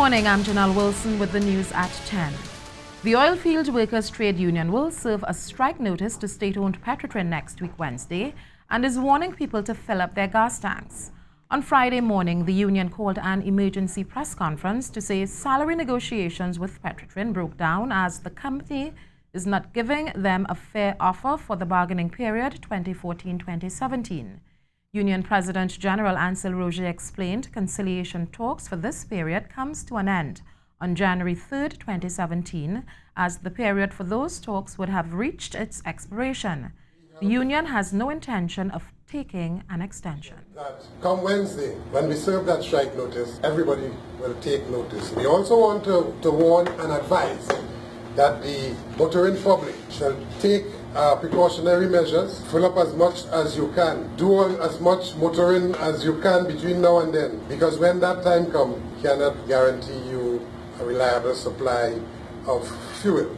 morning, I'm Jenelle Wilson with the news at 10. The Oilfield Workers Trade Union will serve a strike notice to state-owned Petrotrin next week Wednesday and is warning people to fill up their gas tanks. On Friday morning, the union called an emergency press conference to say salary negotiations with Petrotrin broke down as the company is not giving them a fair offer for the bargaining period 2014-2017. Union President General Ansel Roger explained conciliation talks for this period comes to an end on January 3, 2017, as the period for those talks would have reached its expiration. The union has no intention of taking an extension. Come Wednesday, when we serve that strike notice, everybody will take notice. We also want to warn and advise that the motoring public shall take precautionary measures, fill up as much as you can, do as much motoring as you can between now and then, because when that time comes, we cannot guarantee you a reliable supply of fuel.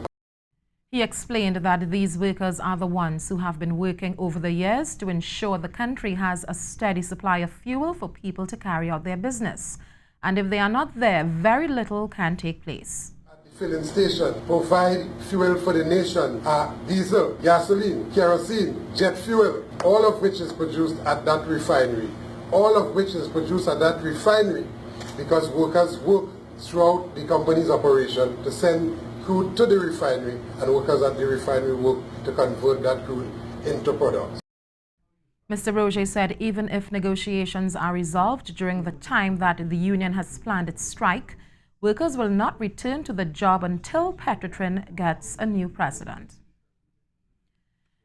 He explained that these workers are the ones who have been working over the years to ensure the country has a steady supply of fuel for people to carry out their business. And if they are not there, very little can take place. Filling station provide fuel for the nation, diesel, gasoline, kerosene, jet fuel, all of which is produced at that refinery. All of which is produced at that refinery because workers work throughout the company's operation to send crude to the refinery, and workers at the refinery work to convert that crude into products. Mr. Roger said even if negotiations are resolved during the time that the union has planned its strike, workers will not return to the job until Petrotrin gets a new president.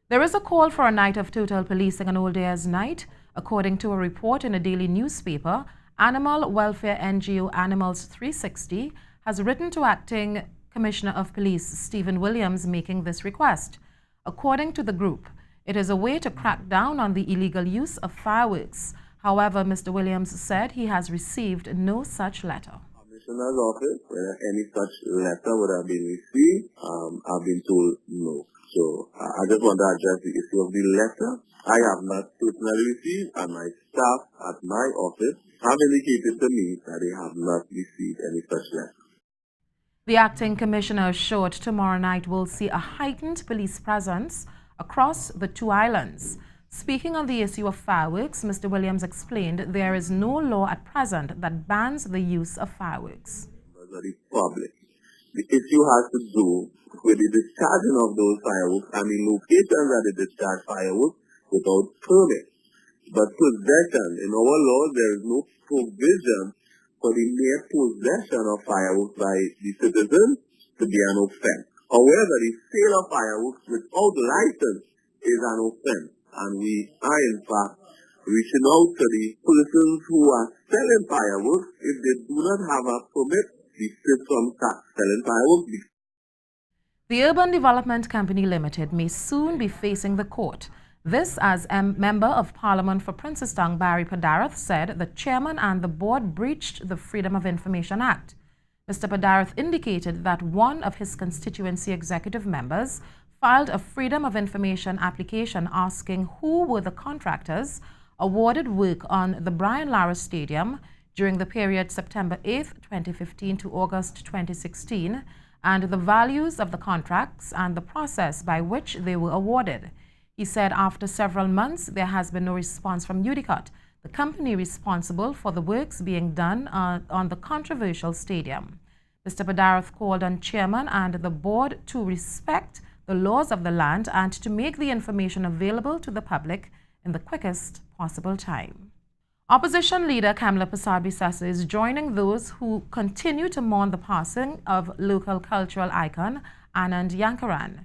There is a call for a night of total policing on Old Year's Night. According to a report in a daily newspaper, animal welfare NGO Animals 360 has written to Acting Commissioner of Police Stephen Williams making this request. According to the group, it is a way to crack down on the illegal use of fireworks. However, Mr. Williams said he has received no such letter. Commissioner's office, whether any such letter would have been received, I've been told no. So I just want to address the issue of the letter. I have not personally received, and my staff at my office have indicated to me that they have not received any such letter. The acting commissioner assured tomorrow night will see a heightened police presence across the two islands. Speaking on the issue of fireworks, Mr. Williams explained there is no law at present that bans the use of fireworks. The public. The issue has to do with the discharging of those fireworks and the locations that they discharge fireworks without permit. But possession, in our law, there is no provision for the mere possession of fireworks by the citizens to be an offense. However, the sale of fireworks without license is an offense. And we are, in fact, reaching out to the persons who are selling fireworks. If they do not have a permit, we sit from selling fireworks. The Urban Development Company Limited may soon be facing the court. This as a Member of Parliament for Princestown, Barry Padarath, said the chairman and the board breached the Freedom of Information Act. Mr. Padarath indicated that one of his constituency executive members filed a Freedom of Information application asking who were the contractors awarded work on the Brian Lara Stadium during the period September 8, 2015 to August 2016, and the values of the contracts and the process by which they were awarded. He said after several months, there has been no response from UDICOT, the company responsible for the works being done on the controversial stadium. Mr. Padarath called on chairman and the board to respect the laws of the land and to make the information available to the public in the quickest possible time. Opposition leader Kamla Persad-Bissessar is joining those who continue to mourn the passing of local cultural icon Anand Yankaran.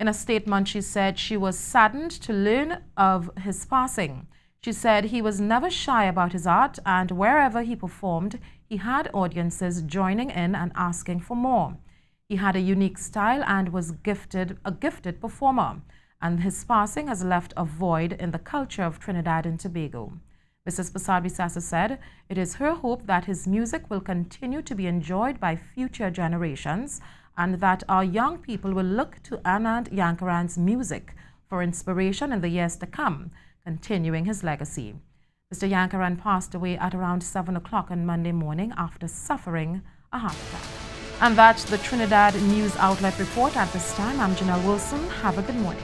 In a statement, she said she was saddened to learn of his passing. She said he was never shy about his art, and wherever he performed, he had audiences joining in and asking for more. He had a unique style and was a gifted performer, and his passing has left a void in the culture of Trinidad and Tobago. Mrs. Persad-Bissessar said it is her hope that his music will continue to be enjoyed by future generations and that our young people will look to Anand Yankaran's music for inspiration in the years to come, continuing his legacy. Mr. Yankaran passed away at around 7 o'clock on Monday morning after suffering a heart attack. And that's the Trinidad News Outlet report at this time. I'm Jenelle Wilson. Have a good morning.